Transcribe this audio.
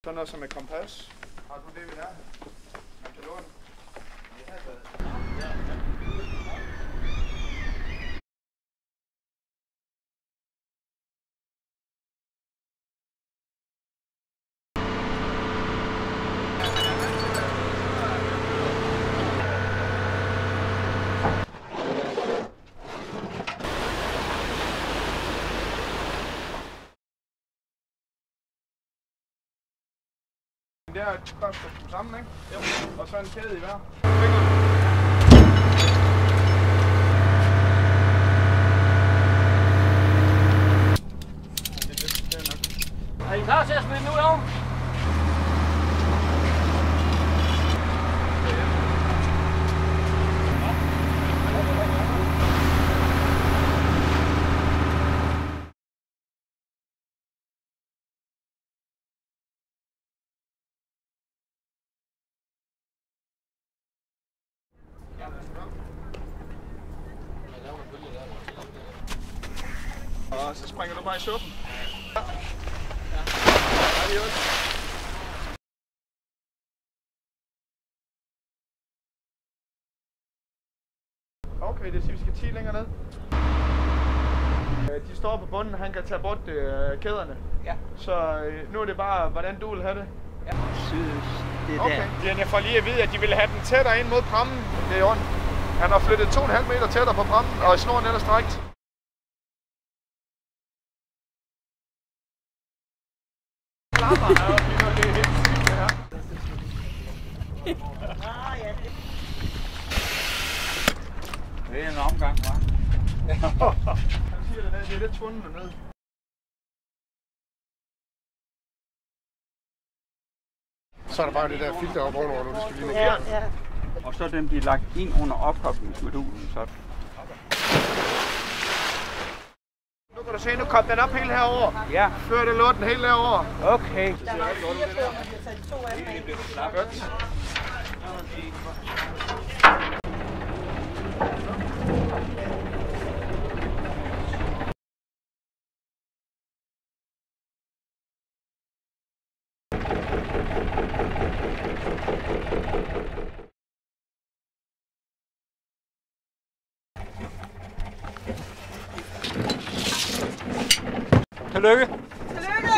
Sådan noget som et kompas. Har du det ved der? Man kan låne. Det er et godt stykke sammen, ikke? Jo. Og så en kæde i hver. Er I klar til at smide den ud over? Og så springer du bare i suppen. Ja. Adios. Okay, det siger, vi skal 10 længere ned. De står på bunden, han kan tage bort kæderne. Ja. Så nu er det bare, hvordan du vil have det. Ja. Synes det Okay. der. Jeg får lige at vide, at de ville have den tættere ind mod prammen. Det er i orden. Han har flyttet 2,5 meter tættere på prammen, og snoren er strækt. Klapper. Det er helt sygt, det her. Det er en omgang, hva'? Han siger det ned, det er lidt tvundet ned. Så er der bare det der filter op ovenover, nu skal lige ned. Ja. Og så den bliver lagt ind under opkoblingsmodulen, så. Nu kan du se, nu kom den op helt herover. Ja. Før det lå den helt herover. Okay. Der var 4 på, man kan tage 2 af dem af. Godt. Tillykke. Tillykke!